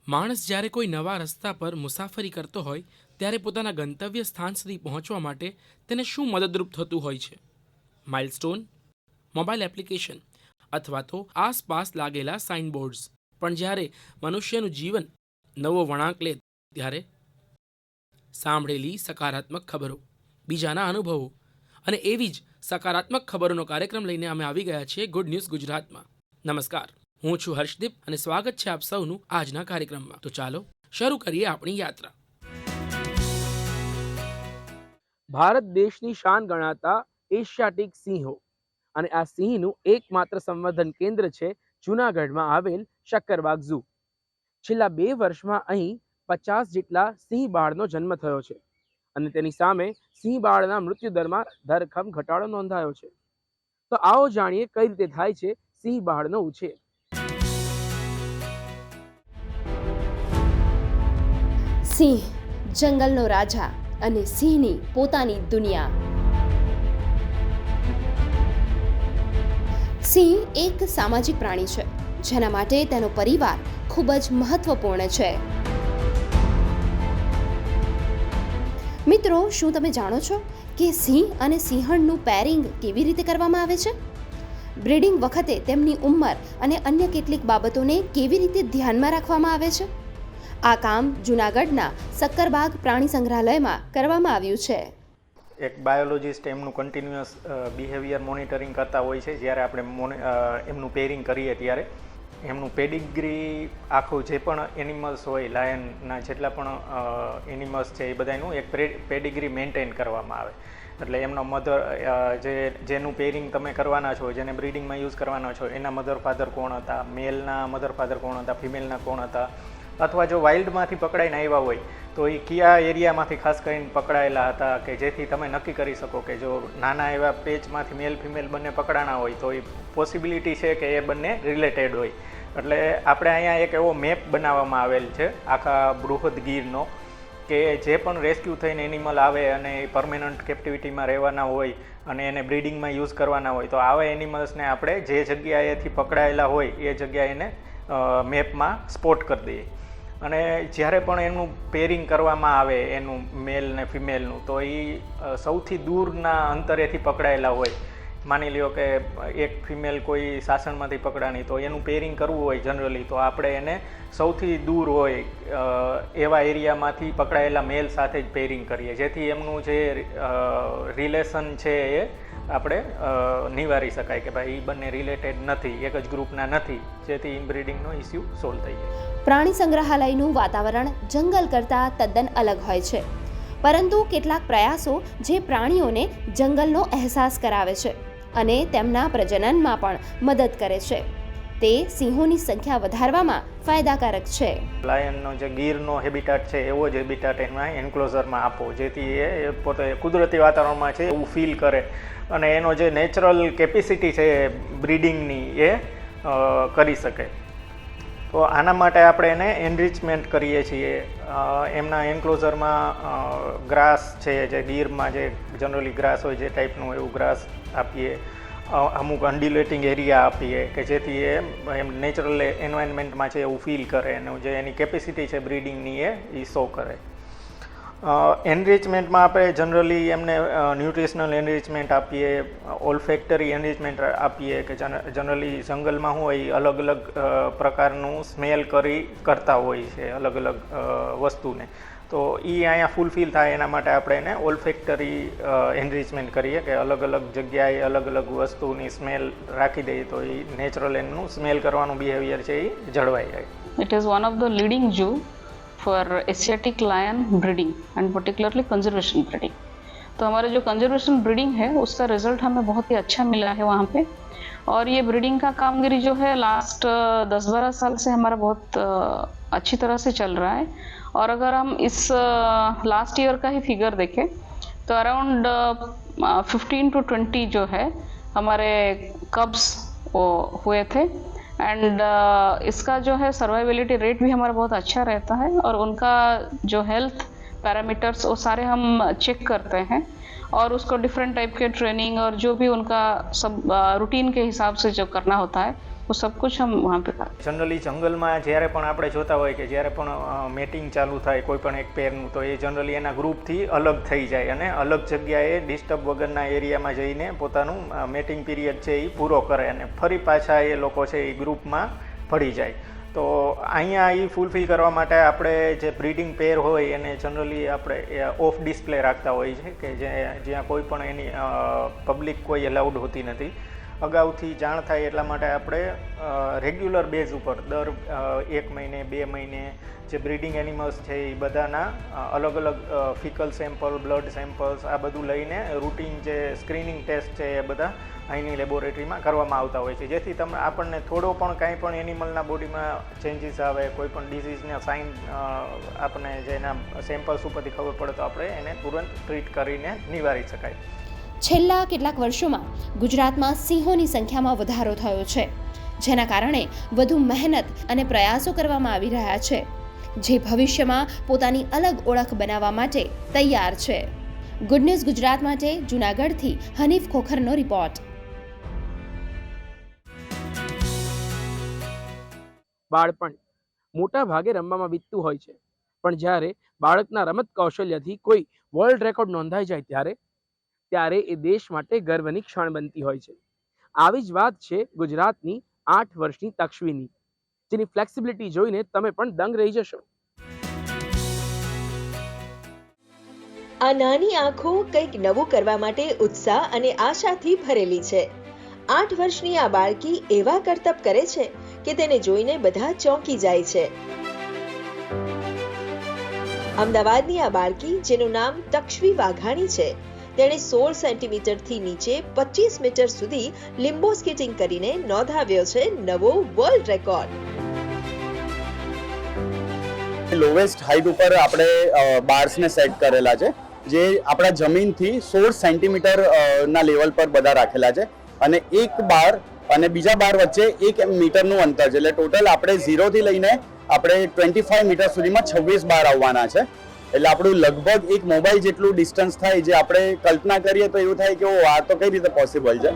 માણસ જ્યારે કોઈ નવા રસ્તા પર મુસાફરી કરતો હોય ત્યારે પોતાના ગંતવ્ય સ્થાન સુધી પહોંચવા માટે તેને શું મદદરૂપ થતું હોય છે? માઇલસ્ટોન, મોબાઈલ એપ્લિકેશન અથવા તો આસપાસ લાગેલા સાઇનબોર્ડ્સ. પણ જ્યારે મનુષ્યનું જીવન નવો વળાંક લે ત્યારે સાંભળેલી સકારાત્મક ખબરો, બીજાના અનુભવો અને એવી જ સકારાત્મક ખબરોનો કાર્યક્રમ લઈને અમે આવી ગયા છીએ ગુડ ન્યૂઝ ગુજરાતમાં. નમસ્કાર, હું છું હર્ષદીપ અને સ્વાગત છે આપ સૌનું આજના કાર્યક્રમમાં. તો ચાલો શરૂ કરીએ આપણી યાત્રા. ભારત દેશની શાન ગણાતા એશિયાટિક સિંહો અને આ સિંહનું એકમાત્ર સંવર્ધન કેન્દ્ર છે જૂનાગઢમાં આવેલ શક્કરબાગ ઝૂ. છેલ્લા 2 વર્ષમાં અહીં 50 જેટલા સિંહ બાળનો જન્મ થયો છે અને તેની સામે સિંહ બાળના મૃત્યુદરમાં ધરખમ ઘટાડો નોંધાયો છે. તો આવો જાણીએ કઈ રીતે થાય છે સિંહ બાળનો ઉછેર. સિંહ જંગલનો રાજા અને સિંહની પોતાની દુનિયા. સિંહ એક સામાજિક પ્રાણી છે, જેના માટે તેનો પરિવાર ખૂબ જ મહત્વપૂર્ણ છે. મિત્રો, શું તમે જાણો છો કે સિંહ અને સિંહણનું પેરિંગ કેવી રીતે કરવામાં આવે છે? બ્રીડિંગ વખતે તેમની ઉંમર અને અન્ય કેટલીક બાબતોને કેવી રીતે ધ્યાનમાં રાખવામાં આવે છે? આ કામ જૂનાગઢના સક્કરબાગ પ્રાણી સંગ્રહાલયમાં કરવામાં આવ્યું છે. એક બાયોલોજિસ્ટ એમનું કન્ટિન્યુઅસ બિહેવિયર મોનિટરિંગ કરતા હોય છે. જ્યારે આપણે એમનું પેરિંગ કરીએ ત્યારે એમનું પેડિગ્રી આખું જે પણ એનિમલ્સ હોય, લાયનના જેટલા પણ એનિમલ્સ છે એ બધાનું એક પેડિગ્રી મેન્ટેન કરવામાં આવે. એટલે એમનો જેનું પેરિંગ તમે કરવાના છો, જેને બ્રીડિંગમાં યુઝ કરવાના છો, એના મધર ફાધર કોણ હતા, મેલના મધર ફાધર કોણ હતા, ફિમેલના કોણ હતા, અથવા જો વાઇલ્ડમાંથી પકડાઈને આવ્યા હોય તો એ કયા એરિયામાંથી ખાસ કરીને પકડાયેલા હતા, કે જેથી તમે નક્કી કરી શકો કે જો નાના એવા પેચમાંથી મેલ ફિમેલ બંને પકડાના હોય તો એ પોસિબિલિટી છે કે એ બંને રિલેટેડ હોય. એટલે આપણે અહીંયા એક એવો મેપ બનાવવામાં આવેલ છે આખા બૃહદ ગીરનો, કે જે પણ રેસ્ક્યુ થઈને એનિમલ આવે અને એ પરમેનન્ટ કેપ્ટિવિટીમાં રહેવાના હોય અને એને બ્રીડિંગમાં યુઝ કરવાના હોય તો આવા એનિમલ્સને આપણે જે જગ્યાએથી પકડાયેલા હોય એ જગ્યાએ એને મેપમાં સ્પોટ કરી દઈએ. અને જ્યારે પણ એનું પેરિંગ કરવામાં આવે એનું મેલ ને ફિમેલનું, તો એ સૌથી દૂરના અંતરેથી પકડાયેલા હોય. માની લ્યો કે એક ફિમેલ કોઈ સાસણમાંથી પકડાની, તો એનું પેરિંગ કરવું હોય જનરલી તો આપણે એને સૌથી દૂર હોય એવા એરિયામાંથી પકડાયેલા મેલ સાથે જ પેરિંગ કરીએ, જેથી એમનું જે રિલેશન છે એ આપણે નિવારી શકાય કે ભાઈ એ બંને રિલેટેડ નથી, એક જ ગ્રુપના નથી, જેથી ઇનબ્રીડિંગનો ઇસ્યુ સોલ્વ થઈ જાય. પ્રાણી સંગ્રહાલયનું વાતાવરણ જંગલ કરતાં તદ્દન અલગ હોય છે, પરંતુ કેટલાક પ્રયાસો જે પ્રાણીઓને જંગલનો અહેસાસ કરાવે છે અને તેમના પ્રજનનમાં પણ મદદ કરે છે, તે સિંહોની સંખ્યા વધારવામાં ફાયદાકારક છે. લાયનનો જે ગીરનો હેબિટાટ છે એવો જ હેબિટાટ એમાં એન્ક્લોઝરમાં આપો, જેથી એ પોતે કુદરતી વાતાવરણમાં છે એવું ફીલ કરે અને એનો જે નેચરલ કેપેસિટી છે બ્રીડિંગની એ કરી શકે. તો આના માટે આપણે એને એનરિચમેન્ટ કરીએ છીએ. એમના એન્ક્લોઝરમાં ગ્રાસ છે, જે ગીરમાં જે જનરલી ગ્રાસ હોય જે ટાઈપનું એવું ગ્રાસ આપીએ, અમુક અન્ડ્યુલેટિંગ એરિયા આપીએ કે જેથી એમ નેચરલ એન્વાયરમેન્ટમાં છે એવું ફીલ કરે અને જે એની કેપેસિટી છે બ્રીડિંગની એ શો કરે. એનરિચમેન્ટમાં આપણે જનરલી એમને ન્યુટ્રિશનલ એનરિચમેન્ટ આપીએ, ઓલ્ફેક્ટરી એનરિચમેન્ટ આપીએ, કે જનરલી જંગલમાં હોય અલગ અલગ પ્રકારનું સ્મેલ કરતા હોય છે અલગ અલગ વસ્તુને, તો એ અહીંયા ફૂલફિલ થાય એના માટે આપણે એને ઓલ્ફેક્ટરી એનરિચમેન્ટ કરીએ, કે અલગ અલગ જગ્યાએ અલગ અલગ વસ્તુની સ્મેલ રાખી દઈએ તો એ નેચરલ એનું સ્મેલ કરવાનું બિહેવિયર છે એ જળવાઈ જાય. It is one of the leading zoo for Asiatic lion breeding and particularly conservation breeding. तो हमारा जो कंजर्वेशन ब्रीडिंग है उसका रिजल्ट हमें बहुत ही अच्छा मिला है वहाँ पे, और ये ब्रीडिंग का कामगिरी जो है लास्ट 10-12 साल से हमारा बहुत अच्छी तरह से चल रहा है. और अगर हम इस लास्ट ईयर का ही फिगर देखें तो अराउंड 15 to 20 जो है हमारे कब्स हुए थे, एंड इसका जो है सर्वाइबिलिटी रेट भी हमारा बहुत अच्छा रहता है, और उनका जो हेल्थ पैरामीटर्स वो सारे हम चेक करते हैं और उसको डिफरेंट टाइप के ट्रेनिंग और जो भी उनका सब रूटीन के हिसाब से जो करना होता है वो सब कुछ हम वहाँ पे करते हैं। જનરલી જંગલમાં જ્યારે પણ આપણે જોતા હોય કે જ્યારે પણ મેટિંગ ચાલુ થાય કોઈ પણ એક પેરનું, તો એ જનરલી એના ગ્રુપથી અલગ થઈ જાય અને અલગ જગ્યાએ ડિસ્ટર્બ વગરના એરિયામાં જઈને પોતાનું મેટિંગ પીરિયડ છે એ પૂરો કરે અને ફરી પાછા એ લોકો છે એ ગ્રુપમાં ભળી જાય. તો અહીંયા એ ફૂલફિલ કરવા માટે આપણે જે બ્રીડિંગ પેર હોય એને જનરલી આપણે ઓફ ડિસ્પ્લે રાખતા હોય છે કે જ્યાં કોઈ પણ એની પબ્લિક કોઈ એલાઉડ હોતી નથી. અગાઉથી જાણ થાય એટલા માટે આપણે રેગ્યુલર બેઝ ઉપર દર 1 મહિને 2 મહિને જે બ્રીડિંગ એનિમલ્સ છે એ બધાના અલગ અલગ ફિકલ સેમ્પલ, બ્લડ સેમ્પલ્સ આ બધું લઈને રૂટીન જે સ્ક્રીનિંગ ટેસ્ટ છે એ બધા અહીંની લેબોરેટરીમાં કરવામાં આવતા હોય છે, જેથી તમે આપણને થોડો પણ કાંઈ પણ એનિમલના બોડીમાં ચેન્જીસ આવે, કોઈ પણ ડિઝીઝના સાઇન આપણને જેના સેમ્પલ્સ ઉપરથી ખબર પડે તો આપણે એને તુરંત ટ્રીટ કરીને નિવારી શકાય. છેલ્લા કેટલાક વર્ષોમાં ગુજરાતમાં સિંહોની સંખ્યામાં વધારો થયો છે, જેના કારણે વધુ મહેનત અને પ્રયાસો કરવામાં આવી રહ્યા છે, જે ભવિષ્યમાં પોતાની અલગ ઓળખ બનાવવા માટે તૈયાર છે. ગુડ ન્યૂઝ ગુજરાત માટે જૂનાગઢથી હનીફ ખોખરનો રિપોર્ટ. બાળપણ મોટા ભાગે રમવામાં વીતતું હોય છે, પણ જ્યારે બાળકના રમત કૌશલ્યથી કોઈ વર્લ્ડ રેકોર્ડ નોંધાઈ જાય ત્યારે એ દેશ માટે ગર્વની ક્ષણ બનતી હોય છે. આવી જ વાત છે ગુજરાતની 8 વર્ષની તક્ષવીની, જેની ફ્લેક્સિબિલિટી જોઈને તમે પણ દંગ રહી જશો. આ નાની આંખો કંઈક નવું કરવા માટે ઉત્સાહ અને આશાથી ભરેલી છે. 8 વર્ષની આ બાળકી એવા કરતબ કરે છે કે તેને જોઈને બધા ચોંકી જાય છે. અમદાવાદની આ બાળકી, જેનું નામ તક્ષવી વાઘાણી છે, તેણે 16 સેન્ટીમીટરથી નીચે 25 મીટર સુધી લિમ્બો સ્કેટિંગ કરીને નોંધાવ્યો છે નવો વર્લ્ડ રેકોર્ડ. લોવેસ્ટ હાઈટ ઉપર આપણે બાર્સને સેટ કરેલા છે, જે આપણા જમીનથી 16 સેન્ટીમીટર ના લેવલ પર બધા રાખેલા છે અને એક બાર અને બીજા બાર વચ્ચે 1 મીટરનું અંતર છે. એટલે ટોટલ આપણે 0 થી લઈને આપણે 25 મીટર સુધીમાં 26 બાર આવવાના છે. એટલે આપણું લગભગ એક મોબાઈલ જેટલું ડિસ્ટન્સ થાય, જે આપણે કલ્પના કરીએ તો એવું થાય કે આ તો કઈ રીતે પોસિબલ છે.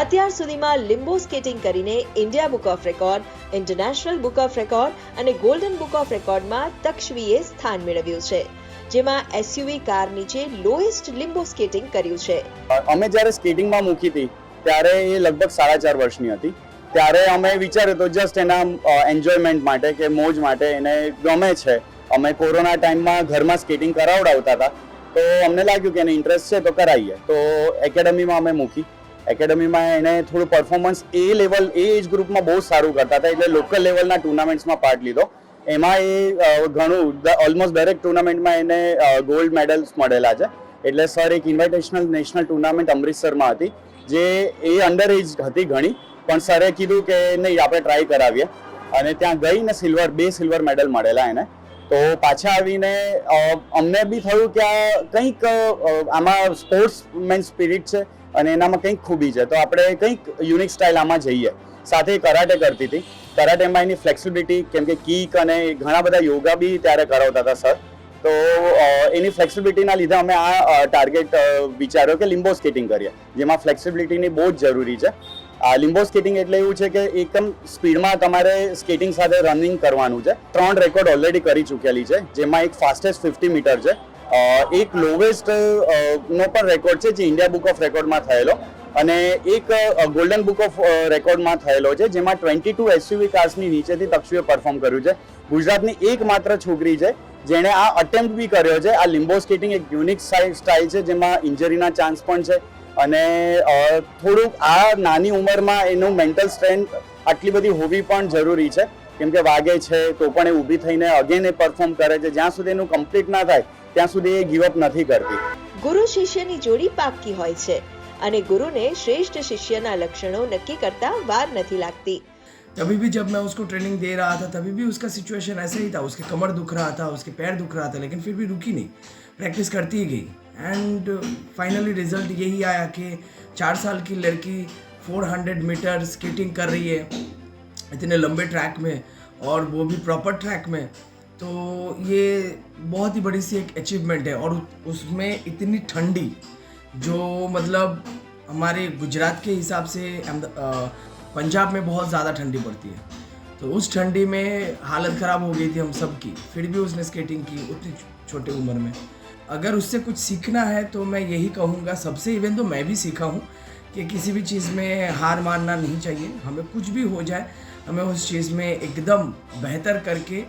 અત્યાર સુધીમાં લિમ્બો સ્કેટિંગ કરીને India book of record, international book of record અને ગોલ્ડન બુક ઓફ રેકોર્ડમાં તક્ષવીએ સ્થાન મેળવ્યું છે, જેમાં એસયુવી કાર નીચે લોએસ્ટ લિમ્બો સ્કેટિંગ કર્યું છે. અમે જ્યારે સ્કેટિંગમાં મૂકી હતી ત્યારે એ લગભગ 4.5 વર્ષની હતી. ત્યારે અમે વિચાર્યું તો જસ્ટ એના એન્જોયમેન્ટ માટે કે મોજ માટે એને ગમે છે. અમે કોરોના ટાઈમમાં ઘરમાં સ્કેટિંગ કરાવડાવતા હતા, તો અમને લાગ્યું કે એને ઇન્ટરેસ્ટ છે તો કરાવીએ. તો એકેડમીમાં અમે મૂકી. એકેડમીમાં એને થોડું પરફોર્મન્સ એ એજ ગ્રુપમાં બહુ સારું કરતા હતા, એટલે લોકલ લેવલના ટુર્નામેન્ટ્સમાં પાર્ટ લીધો. એમાં એ ઘણું ઓલમોસ્ટ દરેક ટુર્નામેન્ટમાં એને ગોલ્ડ મેડલ્સ મળેલા છે. એટલે સર એક ઇન્વિટેશનલ નેશનલ ટુર્નામેન્ટ અમૃતસરમાં હતી, જે એ અંડર એજ હતી ઘણી, પણ સરે કીધું કે નહીં આપણે ટ્રાય કરાવીએ, અને ત્યાં ગઈને 2 સિલ્વર મેડલ મળેલા એને. તો પાછા આવીને અમને બી થયું કે આ કંઈક આમાં સ્પોર્ટ્સમેન સ્પિરિટ છે અને એનામાં કંઈક ખૂબી છે, તો આપણે કંઈક યુનિક સ્ટાઇલ આમાં જઈએ. સાથે કરાટે કરતી હતી. કરાટેમાં એની ફ્લેક્સિબિલિટી, કેમ કે કીક અને ઘણા બધા યોગા બી ત્યારે કરાવતા હતા સર, તો એની ફ્લેક્સિબિલિટીના લીધે અમે આ ટાર્ગેટ વિચાર્યો કે લિમ્બો સ્કેટિંગ કરીએ, જેમાં ફ્લેક્સિબિલિટીની બહુ જ જરૂરી છે. આ લિમ્બો સ્કેટિંગ એટલે એવું છે કે એકદમ સ્પીડમાં તમારે સ્કેટિંગ સાથે રનિંગ કરવાનું છે. 3 રેકોર્ડ ઓલરેડી કરી ચૂકેલી છે, જેમાં એક ફાસ્ટેસ્ટ 50 મીટર છે, એક લોવેસ્ટ નો પણ રેકોર્ડ છે જે ઇન્ડિયા બુક ઓફ રેકોર્ડમાં થયેલો, અને એક ગોલ્ડન બુક ઓફ રેકોર્ડમાં થયેલો છે, જેમાં 22 એસયુવી કાર્સની નીચેથી તક્ષવીએ પરફોર્મ કર્યું છે. ગુજરાતની એકમાત્ર છોકરી છે જેણે આ અટેમ્પ્ટ બી કર્યો છે. આ લિમ્બો સ્કેટિંગ એક યુનિક સ્ટાઇલ છે, જેમાં ઇન્જરીના ચાન્સ પણ છે, અને થોડુંક આ નાની ઉંમરમાં એનું મેન્ટલ સ્ટ્રેન્થ આટલી બધી હોવી પણ જરૂરી છે, કેમ કે વાગે છે તો પણ એ ઊભી થઈને અગેન એ પરફોર્મ કરે છે. જ્યાં સુધી એનું કમ્પ્લીટ ના થાય ત્યાં સુધી એ ગીવ અપ નથી કરતી. ગુરુ શિષ્યની જોડી પાક્કી હોય છે, અને ગુરુને શ્રેષ્ઠ शिष्यના લક્ષણો નક્કી કરતા વાર નથી લાગતી. तभी भी जब मैं उसको ट्रेनिंग दे रहा था तभी भी उसका सिचुएशन ऐसे ही था, उसके कमर दुख रहा था, उसके पैर दुख रहा था, लेकिन फिर भी रुकी नहीं, प्रैक्टिस करती ही गई. एंड फाइनली रिजल्ट यही आया कि 4 साल की लड़की 400 मीटर स्केटिंग कर रही है इतने लंबे ट्रैक में, और वो भी प्रॉपर ट्रैक में. तो ये बहुत ही बड़ी सी एक अचीवमेंट है, और उसमें इतनी ठंडी, जो मतलब हमारे गुजरात के हिसाब से पंजाब में बहुत ज़्यादा ठंडी पड़ती है, तो उस ठंडी में हालत ख़राब हो गई थी हम सब की, फिर भी उसने स्केटिंग की उतनी छोटी उम्र में। अगर उससे कुछ सीखना है तो मैं यही कहूँगा सबसे, इवन तो मैं भी सीखा हूँ कि किसी भी चीज़ में हार मानना नहीं चाहिए। हमें कुछ भी हो जाए, हमें उस चीज़ में एकदम बेहतर करके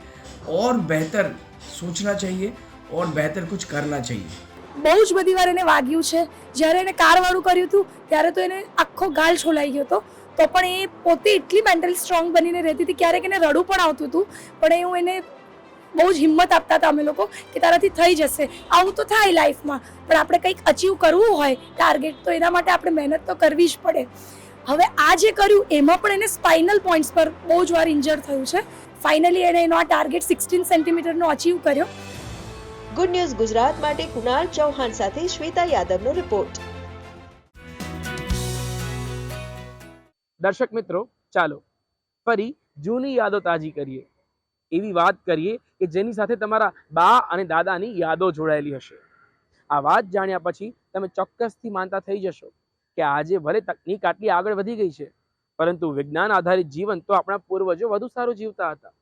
और बेहतर सोचना चाहिए और बेहतर कुछ करना चाहिए। બહુ જ બધી વાર એને વાગ્યું છે. જ્યારે એને કારવાળું કર્યું હતું ત્યારે તો એને આખો ગાલ છોલાઈ ગયો હતો, તો પણ એ પોતે એટલી મેન્ટલી સ્ટ્રોંગ બનીને રહેતી હતી. ક્યારેક એને રડવું પણ આવતું હતું, પણ હું એને બહુ જ હિંમત આપતા હતા અમે લોકો કે તારાથી થઈ જશે. આવું તો થાય લાઈફમાં, પણ આપણે કંઈક અચીવ કરવું હોય ટાર્ગેટ, તો એના માટે આપણે મહેનત તો કરવી જ પડે. હવે આ જે કર્યું એમાં પણ એને સ્પાઇનલ પોઈન્ટ્સ પર બહુ જ વાર ઇન્જર થયું છે. ફાઇનલી એને એનો આ ટાર્ગેટ 16 સેન્ટીમીટરનો અચીવ કર્યો. ગુડ ન્યૂઝ ગુજરાત માટે કુણાલ ચૌહાણ સાથે શ્વેતા યાદવનો રિપોર્ટ. દર્શક મિત્રો, ચાલો ફરી જૂની યાદો તાજી કરીએ. એવી વાત કરીએ કે જેની સાથે તમારા બા અને દાદાની યાદો જોડાયેલી હશે. આ વાત જાણ્યા પછી તમે ચોક્કસથી માનતા થઈ જશો કે આજે ભલે તકનીક આટલી આગળ વધી ગઈ છે, પરંતુ વિજ્ઞાન આધારિત જીવન તો આપણા પૂર્વજો વધુ સારું જીવતા હતા.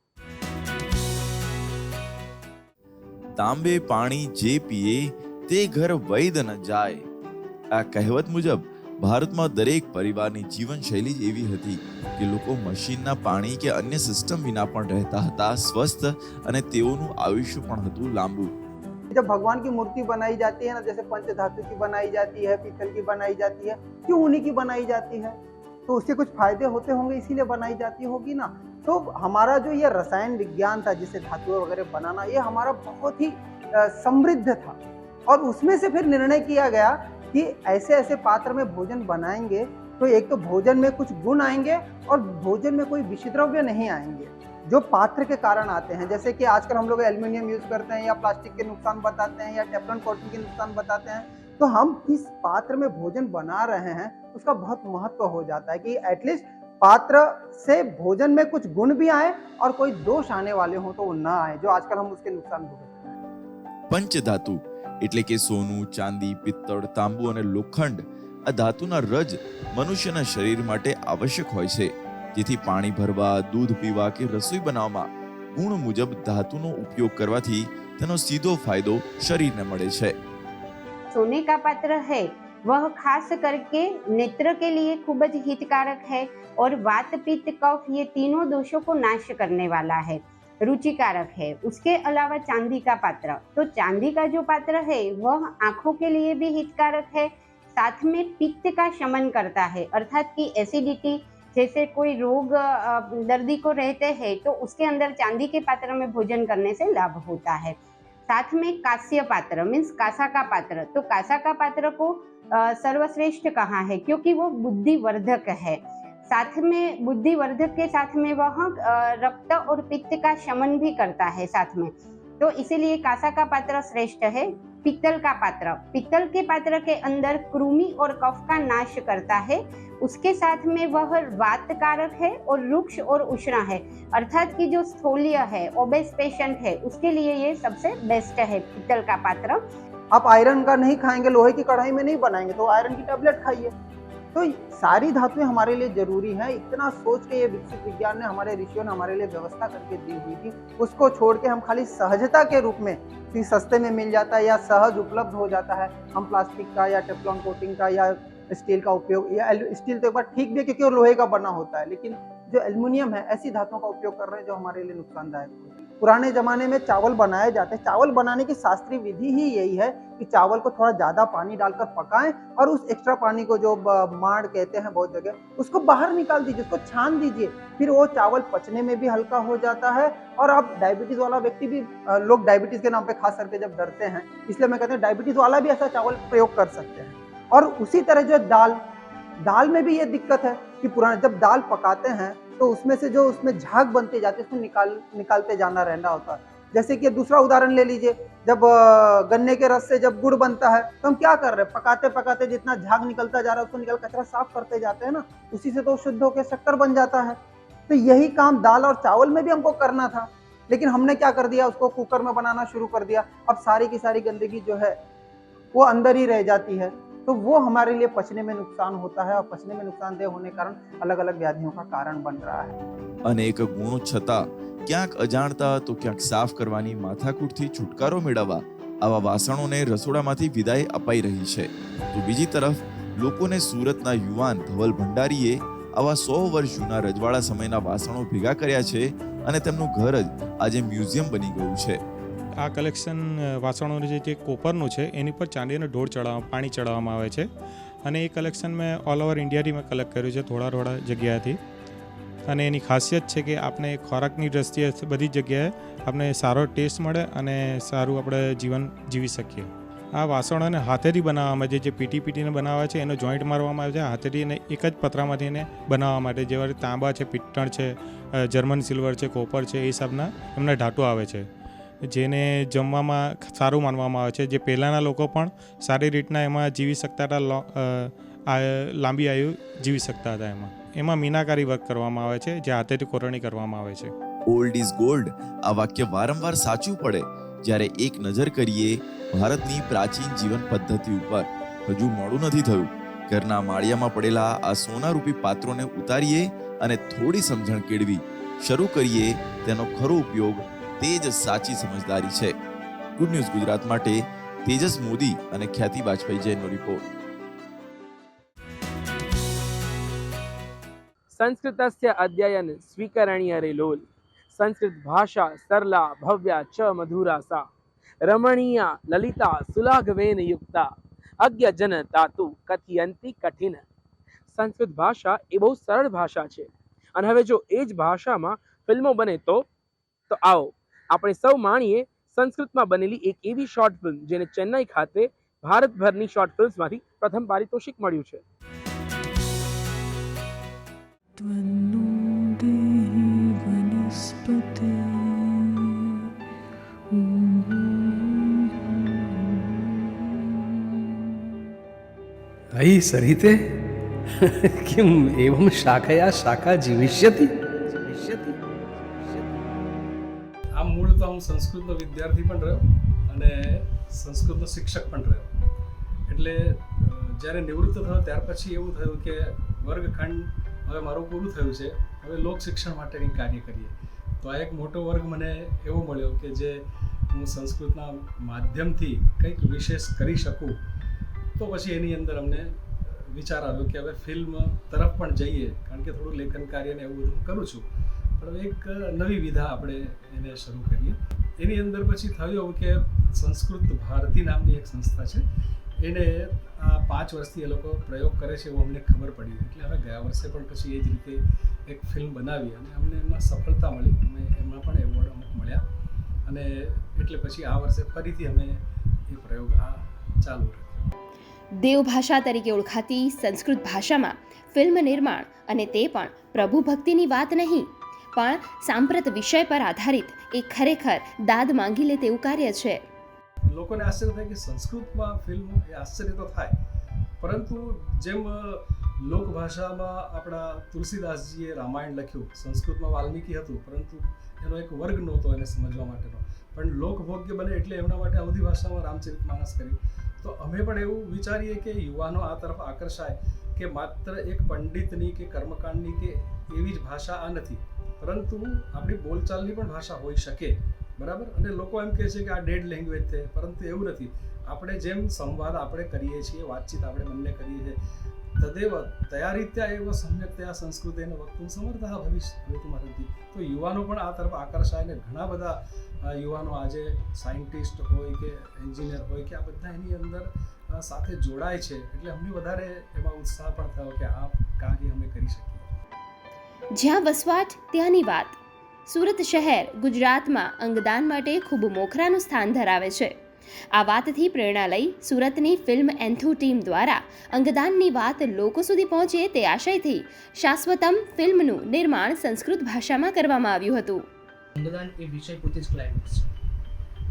તાંબે પાણી જે પીએ તે ઘર વૈદ ન જાય. આ કહેવત મુજબ ભારતમાં દરેક પરિવારની જીવનશૈલી જ એવી હતી કે લોકો મશીનના પાણી કે અન્ય સિસ્ટમ વિના પણ રહેતા હતા, સ્વસ્થ, અને તેઓનું આયુષ્ય પણ હતું લાંબુ. जब भगवान की मूर्ति बनाई जाती है ना, जैसे पंच धातु की बनाई जाती है, पीतल की बनाई जाती है, क्यों उन्हीं की बनाई जाती है? तो उससे कुछ फायदे होते होंगे, इसीलिए बनाई जाती होगी ना. तो हमारा जो ये रसायन विज्ञान था, जिसे धातुएं वगैरह बनाना, ये हमारा बहुत ही समृद्ध था. और उसमें से फिर निर्णय किया गया कि ऐसे ऐसे पात्र में भोजन बनाएंगे तो एक तो भोजन में कुछ गुण आएंगे और भोजन में कोई विषद्रव्य नहीं आएंगे जो पात्र के कारण आते हैं. जैसे कि आजकल हम लोग एल्युमिनियम यूज करते हैं या प्लास्टिक के नुकसान बताते हैं या टेफ्लॉन कोटिंग के नुकसान बताते हैं, तो हम किस पात्र में भोजन बना रहे हैं उसका बहुत महत्व हो जाता है कि एटलीस्ट पात्र से भोजन में कुछ गुण भी आए और कोई दोष आने वाले हो तो वो ना आए, जो आजकल हम उसके नुकसान भुगतते हैं. પંચધાતુ એટલે કે સોનું, ચાંદી, પિત્તળ, તાંબુ અને લોખંડ, આ ધાતુના રજ મનુષ્યના શરીર માટે આવશ્યક હોય છે, જેથી પાણી ભરવા, દૂધ પીવા કે રસોઈ બનાવવામાં ગુણ મુજબ ધાતુનો ઉપયોગ કરવાથી તેનો સીધો ફાયદો શરીરને મળે છે. सोने का पात्र है वह खास करके नेत्र के लिए खूब જ हितकारक है और वात पित्त कफ ये तीनों दोषों को नाश करने वाला है, रुचिकारक है. उसके अलावा चांदी का पात्र, तो चांदी का जो पात्र है वह आंखों के लिए भी हितकारक है, साथ में पित्त का शमन करता है, अर्थात कि एसिडिटी जैसे कोई रोग दर्दी को रहते हैं तो उसके अंदर चांदी के पात्र में भोजन करने से लाभ होता है. साथ में कांस्य पात्र मीन्स कांसा का पात्र, तो कांसा का पात्र को सर्वश्रेष्ठ कहा है क्योंकि वो बुद्धिवर्धक है. साथ में बुद्धिवर्धक के साथ में वह रक्त और पित्त का शमन भी करता है साथ में, तो इसीलिए कांसा का पात्र श्रेष्ठ है. पित्तल का पात्र, पित्तल के पात्र के अंदर कृमि और कफ का नाश करता है, उसके साथ में वह वातकारक है और रुक्ष और उष्ण है, अर्थात कि जो स्थूल्य है, ओबेस पेशेंट है, उसके लिए ये सबसे बेस्ट है पित्तल का पात्र. आप आयरन का नहीं खाएंगे, लोहे की कढ़ाई में नहीं बनाएंगे, तो आयरन की टैबलेट खाइए. तो सारी धातुएं हमारे लिए जरूरी हैं. इतना सोच के ये विकसित विज्ञान ने, हमारे ऋषियों ने हमारे लिए व्यवस्था करके दी हुई थी. उसको छोड़ के हम खाली सहजता के रूप में कि सस्ते में मिल जाता है या सहज उपलब्ध हो जाता है, हम प्लास्टिक का या टेफ्लॉन कोटिंग का या स्टील का उपयोग, या स्टील तो एक बार ठीक भी है क्योंकि वो लोहे का बना होता है, लेकिन जो एल्युमिनियम है ऐसी धातुओं का उपयोग कर रहे हैं जो हमारे लिए नुकसानदायक है. पुराने जमाने में चावल बनाए जाते हैं, चावल बनाने की शास्त्रीय विधि ही यही है कि चावल को थोड़ा ज्यादा पानी डालकर पकाएं और उस एक्स्ट्रा पानी को जो माड़ कहते हैं बहुत जगह, उसको बाहर निकाल दीजिए, उसको छान दीजिए, फिर वो चावल पचने में भी हल्का हो जाता है. और अब डायबिटीज वाला व्यक्ति भी, लोग डायबिटीज के नाम पे खास करके जब डरते हैं, इसलिए मैं कहता हूँ डायबिटीज वाला भी ऐसा चावल प्रयोग कर सकते हैं. और उसी तरह जो दाल में भी ये दिक्कत है कि पुराने जब दाल पकाते हैं तो उसमें से जो उसमें झाग बनते जाते हैं उसको निकालते जाना रहना होता है. जैसे कि दूसरा उदाहरण ले लीजिए, जब गन्ने के रस से जब गुड़ बनता है तो हम क्या कर रहे हैं, पकाते पकाते जितना झाग निकलता जा रहा है उसको निकाल कचरा साफ करते जाते हैं ना, उसी से तो शुद्ध होकर शक्कर बन जाता है. तो यही काम दाल और चावल में भी हमको करना था, लेकिन हमने क्या कर दिया, उसको कुकर में बनाना शुरू कर दिया. अब सारी की सारी गंदगी जो है वो अंदर ही रह जाती है. तो तो वो हमारे लिए पचने में नुकसान होता है और पचने में नुकसानदेह होने के कारण अलग अलग व्याधियों का कारण बन रहा है। અનેક ગુણો છતાં ક્યાંક અજાણતા તો ક્યાંક સાફ કરવાની માથાકૂટથી છુટકારો મેળવવા આવા વાસણોને રસોડામાંથી વિદાય અપાઈ રહી છે. તો બીજી તરફ લોકોને સુરતના યુવાન ધવલ ભંડારીએ આવા 100 વર્ષ જૂના રજવાડા સમયના વાસણો ભેગા કર્યા છે અને તેમનું ઘર જ આજે મ્યુઝિયમ બની ગયું છે. આ કલેક્શન વાસણોનું જે કોપરનું છે એની પર ચાંદીનો ઢોળ પાણી ચડાવવામાં આવે છે અને એ કલેક્શન મેં ઓલ ઓવર ઇન્ડિયાથી મેં કલેક્ટ કર્યું છે થોડા જગ્યાએથી. અને એની ખાસિયત છે કે આપણે ખોરાકની દ્રષ્ટિએ બધી જગ્યાએ આપણે સારો ટેસ્ટ મળે અને સારું આપણે જીવન જીવી શકીએ. આ વાસણોને હાથેથી બનાવવામાં આવે છે, જે પીટીને બનાવે છે એનો જોઈન્ટ મારવામાં આવે છે હાથેથી, અને એક જ પતરામાંથી એને બનાવવા માટે. જેવા તાંબા છે, પિત્તળ છે, જર્મન સિલ્વર છે, કોપર છે, એ હિસાબના એમના ઢાટો આવે છે જેને જમવામાં સારું માનવામાં આવે છે. જે પહેલાંના લોકો પણ સારી રીતના એમાં જીવી શકતા હતા, લાંબી આયુ જીવી શકતા હતા. એમાં મીનાકારી વર્ક કરવામાં આવે છે, જે હાથેથી કોરણી કરવામાં આવે છે. ઓલ્ડ ઇઝ ગોલ્ડ આ વાક્ય વારંવાર સાચું પડે જ્યારે એક નજર કરીએ ભારતની પ્રાચીન જીવન પદ્ધતિ ઉપર. હજુ મોડું નથી થયું. ઘરના માળિયામાં પડેલા આ સોનારૂપી પાત્રોને ઉતારીએ અને થોડી સમજણ કેળવી શરૂ કરીએ તેનો ખરો ઉપયોગ. તે જ સાચી સમજદારી છે. ગુડ ન્યૂઝ ગુજરાત માટે તેજસ મોદી અને ખ્યાતિ વાજપેયી જૈનનો રિપોર્ટ. સંસ્કૃતસ્ય અધ્યયન સ્વીકરણીય રે લોલ. સંસ્કૃત ભાષા સરલા ભવ્યા ચ મધુરા સા. રમણીયા લલિતા સુલાઘવેન યુક્તા. અજ્ઞ જન તાતુ કથયંતી કઠિન. સંસ્કૃત ભાષા એ બહુ સરળ ભાષા છે અને હવે જો એ જ ભાષામાં ફિલ્મો બને તો આવો આપણે સૌ માણીએ સંસ્કૃતમાં બનેલી એક એવી શોર્ટ ફિલ્મ જેને ચેન્નઈ ખાતે ભારતભરની શોર્ટ ફિલ્મ્સમાંથી પ્રથમ પારિતોષિક મળ્યું છે. अयि सरिते किम एवं शाखया शाखा जीविष्यति. આ મૂળ તો હું સંસ્કૃતનો વિદ્યાર્થી પણ રહ્યો અને સંસ્કૃતનો શિક્ષક પણ રહ્યો. એટલે જ્યારે નિવૃત્ત થયો ત્યાર પછી એવું થયું કે વર્ગખંડ હવે મારું પૂરું થયું છે, હવે લોક શિક્ષણ માટે કંઈક કાર્ય કરીએ. તો આ એક મોટો વર્ગ મને એવો મળ્યો કે જે હું સંસ્કૃતના માધ્યમથી કંઈક વિશેષ કરી શકું. તો પછી એની અંદર અમને વિચાર આવ્યો કે હવે ફિલ્મ તરફ પણ જઈએ, કારણ કે થોડું લેખન કાર્યને એવું બધું કરું છું, પણ હવે એક નવી વિધા આપણે એને શરૂ કરીએ. એની અંદર પછી થયું એવું કે સંસ્કૃત ભારતી નામની એક સંસ્થા છે, એને આ 5 વર્ષથી એ લોકો પ્રયોગ કરે છે એવું અમને ખબર પડી. એટલે હવે ગયા વર્ષે પણ પછી એ જ રીતે એક ફિલ્મ બનાવી અને અમને એમાં સફળતા મળી. અમે એમાં પણ એવોર્ડ અમુક મળ્યા અને એટલે પછી આ વર્ષે ફરીથી અમે એ પ્રયોગ ચાલુ રાખ્યો. દેવભાષા તરીકે ઓળખાતી સંસ્કૃત ભાષામાં ફિલ્મ નિર્માણ અને તે પણ પ્રભુ ભક્તિની વાત નહીં પણ સાંપ્રત વિષય પર આધારિત એક ખરેખર દાદ માંગી લે તેવું કાર્ય છે. લોકોને આશ્ચર્ય થાય કે સંસ્કૃતમાં ફિલ્મ, એ આશ્ચર્ય તો થાય, પરંતુ જેમ લોકભાષામાં આપણા તુલસીદાસજીએ રામાયણ લખ્યું, સંસ્કૃતમાં વાલ્મીકી હતું, પરંતુ એનો એક વર્ગ નહોતો એને સમજવા માટેનો, પણ લોકભોગ્ય બને એટલે એમના માટે અવધી ભાષામાં રામચરિતમાનસ કર્યું. તો અમે પણ એવું વિચારીએ કે યુવાનો આ તરફ આકર્ષાય કે માત્ર એક પંડિતની કે કર્મકાંડની કે એવી જ ભાષા આ નથી, પરંતુ આપણી બોલચાલની પણ ભાષા હોઈ શકે. બરાબર? અને લોકો એમ કહે છે કે આ ડેડ લેંગ્વેજ છે, પરંતુ એવું નથી. આપણે જેમ સંવાદ આપણે કરીએ છીએ, વાતચીત આપણે બંને કરીએ છીએ, તદેવ તયા રીત્યા એવ સમ્યક્તયા સંસ્કૃતેન વક્તુમ સમર્થઃ ભવિષ્યતિ. તો યુવાનો પણ આ તરફ આકર્ષાય ને ઘણા બધા યુવાનો આજે સાયન્ટિસ્ટ હોય કે એન્જિનિયર હોય કે આ બધા એની અંદર સાથે જોડાય છે. એટલે અમને વધારે એમાં ઉત્સાહ પણ થયો કે આ કાર્ય અમે કરી શકીએ. જ્યાં વસવાટ ત્યાંની વાત. સુરત શહેર ગુજરાતમાં અંગદાન માટે ખૂબ મોખરાનું સ્થાન ધરાવે છે. આ વાતથી પ્રેરણા લઈ સુરતની ફિલ્મ એન્થુ ટીમ દ્વારા અંગદાનની વાત લોકો સુધી પહોંચે તે આશયથી શાશ્વતમ ફિલ્મનું નિર્માણ સંસ્કૃત ભાષામાં કરવામાં આવ્યું હતું. અંગદાન એ વિષય પોતે જ ક્લાઇમેક્સ છે.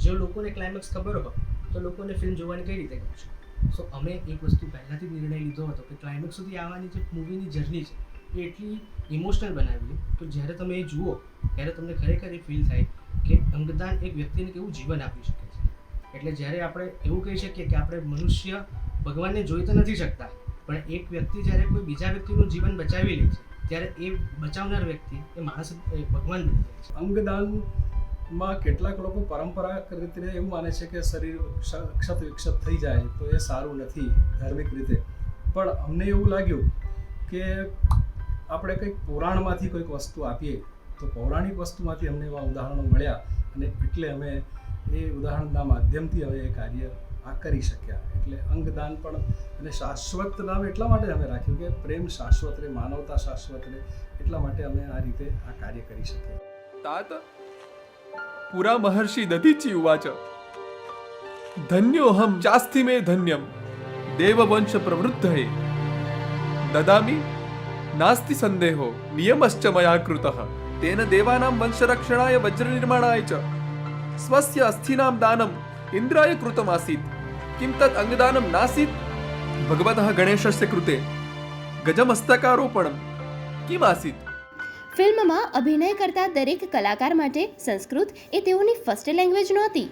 જો લોકોને ક્લાઇમેક્સ ખબર હોય તો લોકોને ફિલ્મ જોવાની કઈ રીતે ગમશે. સો અમે એક વસ્તુ પહેલાંથી નિર્ણય લીધો હતો કે ક્લાઇમેક્સ સુધી આવવાની જે મૂવીની જર્ની છે એ એટલી ઇમોશનલ બનાવી તો જ્યારે તમે એ જુઓ ત્યારે તમને ખરેખર એ ફીલ થાય કે અંગદાન એક વ્યક્તિને કેવું જીવન આપી શકે છે. એટલે જ્યારે આપણે એવું કહી શકીએ કે આપણે મનુષ્ય ભગવાનને જોઈ તો નથી શકતા, પણ એક વ્યક્તિ જ્યારે કોઈ બીજા વ્યક્તિનું જીવન બચાવી લે છે ત્યારે એ બચાવનાર વ્યક્તિ એ માણસ ભગવાન બની જાય છે. અંગદાનમાં કેટલાક લોકો પરંપરાગત રીતે એવું માને છે કે શરીર ક્ષત વિક્ષત થઈ જાય તો એ સારું નથી ધાર્મિક રીતે, પણ અમને એવું લાગ્યું કે આપણે કંઈક પુરાણમાંથી કોઈક વસ્તુ આપીએ તો પૌરાણિક વસ્તુમાંથી અમને એવા ઉદાહરણો મળ્યા અને એટલે અમે એ ઉદાહરણના માધ્યમથી હવે એ કાર્ય કરી શક્યા. એટલે અંગદાન પણ અને શાશ્વત નામ એટલા માટે અમે રાખ્યું કે પ્રેમ શાશ્વત રહે, માનવતા શાશ્વત રહે, એટલા માટે અમે આ રીતે આ કાર્ય કરી શકીએ. तात पुरा महर्षि दधीचि उवाच धन्योऽहं चास्ति मे धन्यं देववंश प्रवृद्धये ददामि नास्ति संदेहो नियमश्च मया कृतः तेन देवानां वंशरक्षणाय वज्रनिर्माणाय च स्वस्य अस्थिनां दानम् इन्द्राय कृतमासीत् किं तत् अंगदानं नासीत् भगवतः गणेशस्य कृते गजमस्तकारोपणं किम् आसीत्. ફિલ્મમાં અભિનય કરતા દરેક કલાકાર માટે સંસ્કૃત એ તેઓની ફર્સ્ટ લેંગ્વેજ નહોતી,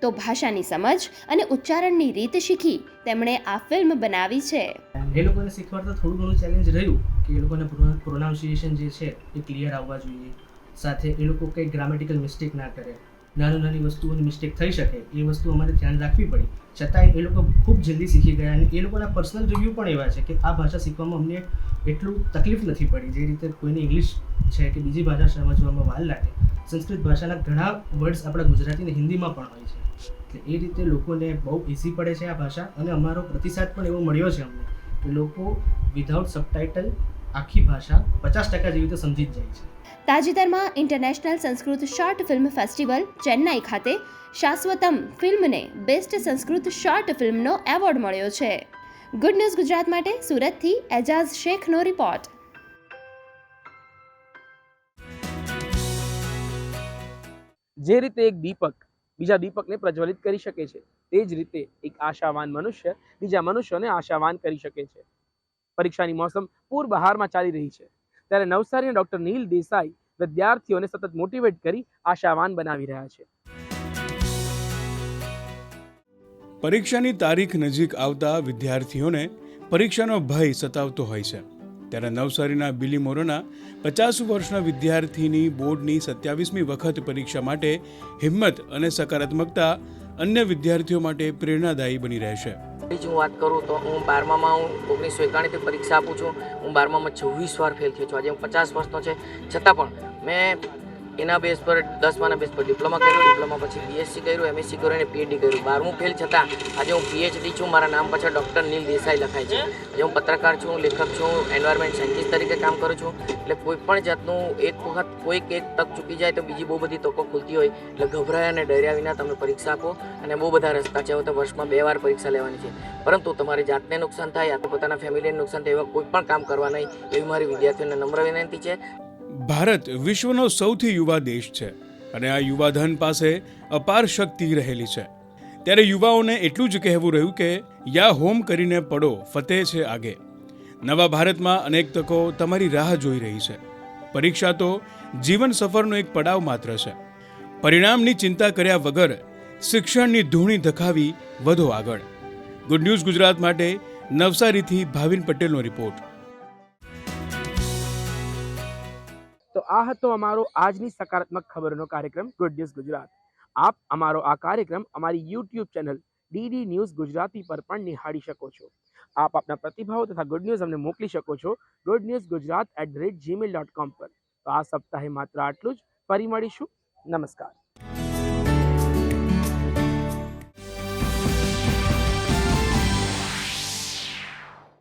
તો ભાષાની સમજ અને ઉચ્ચારણની રીત શીખી તેમણે આ ફિલ્મ બનાવી છે. એ લોકોને શીખવાડતા થોડું ઘણું ચેલેન્જ રહ્યું કે એ લોકોને પ્રોનાઉન્સિએશન જે છે એ ક્લિયર આવવા જોઈએ, સાથે એ લોકો કંઈ ગ્રામેટિકલ મિસ્ટેક ના કરે, નાની વસ્તુઓની મિસ્ટેક થઈ શકે એ વસ્તુ અમારે ધ્યાન રાખવી પડી. છતાંય એ લોકો ખૂબ જલ્દી શીખી ગયા અને એ લોકોના પર્સનલ રિવ્યૂ પણ એવા છે કે આ ભાષા શીખવામાં અમને એટલું તકલીફ નથી પડી જે રીતે કોઈને ઇંગ્લિશ છે કે બીજી ભાષા સમજવામાં વાર લાગે. સંસ્કૃત ભાષાના ઘણા વર્ડ્સ આપણા ગુજરાતી અને હિન્દીમાં પણ હોય છે, એટલે એ રીતે લોકોને બહુ ઇઝી પડે છે આ ભાષા અને અમારો પ્રતિસાદ પણ એવો મળ્યો છે અમને કે લોકો વિધાઉટ સબટાઇટલ આખી ભાષા 50% જેવી રીતે સમજી જ જાય છે. તાજેતરમાં international Sanskrit short film festival Chennai ખાતે શાશ્વતમ ફિલ્મને બેસ્ટ સંસ્કૃત શોર્ટ ફિલ્મનો એવોર્ડ મળ્યો છે. ગુડ ન્યૂઝ ગુજરાત માટે સુરતથી એજાઝ શેખનો રિપોર્ટ. જે રીતે એક દીપક બીજા દીપકને પ્રજ્વલિત કરી શકે છે, તે જ રીતે એક આશાવાન મનુષ્ય બીજા મનુષ્યોને આશાવાન કરી શકે છે. પરીક્ષાની મોસમ પૂર બહારમાં ચાલી રહી છે ત્યારે નવસારીના ડોક્ટર નીલ દેસાઈ વિદ્યાર્થીઓને સતત મોટિવેટ કરી આશાવાન બનાવી રહ્યા છે. પરીક્ષાની તારીખ નજીક આવતા વિદ્યાર્થીઓને પરીક્ષાનો ભય સતાવતો હોય છે, ત્યારે નવસારીના બિલીમોરાના 50 વર્ષના વિદ્યાર્થીની બોર્ડની 27મી વખત પરીક્ષા માટે હિંમત અને સકારાત્મકતા અન્ય વિદ્યાર્થીઓ માટે પ્રેરણાદાયી બની રહેશે. હું વાત કરું તો હું 12મામાં 1991થી પરીક્ષા આપું છું. હું 12મામાં 26 વાર ફેલ થયો છું. આજે હું 50 વર્ષનો છે છતાં પણ મેં એના બેઝ પર 10માના બેઝ પર ડિપ્લોમા કર્યું, ડિપ્લોમા પછી બીએસસી કર્યું, એમએસસી કર્યું અને પીએચડી કર્યું. 12મું ફેલ છતાં આજે હું પીએચડી છું. મારા નામ પાછળ ડૉક્ટર નીલ દેસાઈ લખાય છે. આજે હું પત્રકાર છું, લેખક છું, એન્વાયરમેન્ટ સાયન્ટિસ્ટ તરીકે કામ કરું છું. એટલે કોઈ પણ જાતનું એક વખત કોઈક એક તક ચૂકી જાય તો બીજી બહુ બધી તકો ખુલતી હોય, એટલે ગભરાયા અને ડર્યા વિના તમે પરીક્ષા આપો. અને બહુ બધા રસ્તા છે, તો વર્ષમાં 2 વાર પરીક્ષા લેવાની છે, પરંતુ તમારી જાતને નુકસાન થાય યા તો પોતાના ફેમિલીને નુકસાન થાય એવા કોઈ પણ કામ કરવા નહીં, એવી મારી વિદ્યાર્થીઓને નમ્ર વિનંતી છે. ભારત વિશ્વનો સૌથી યુવા દેશ છે અને આ યુવાધન પાસે અપાર શક્તિ રહેલી છે, ત્યારે યુવાઓને એટલું જ કહેવું રહ્યું કે યા હોમ કરીને પડો, ફતેહ છે આગે. નવા ભારતમાં અનેક તકો તમારી રાહ જોઈ રહી છે. પરીક્ષા તો જીવન સફરનો એક પડાવ માત્ર છે. પરિણામની ચિંતા કર્યા વગર શિક્ષણની ધૂણી ધખાવી વધો આગળ. ગુડ ન્યૂઝ ગુજરાત માટે નવસારીથી ભાવિન પટેલનો રિપોર્ટ. તો આ હતો અમારો આજની સકારાત્મક ખબરનો કાર્યક્રમ ગુડ ન્યૂઝ ગુજરાત. આપ અમારો આ કાર્યક્રમ અમારી YouTube channel DD news Gujarati પર પણ નિહાળી શકો છો. આપ આપના પ્રતિભાવો તથા ગુડ ન્યૂઝ અમને મોકલી શકો છો goodnewsgujarat@gmail.com પર. તો આ સપ્તાહે માત્ર આટલું જ. ફરી મળીશું. નમસ્કાર.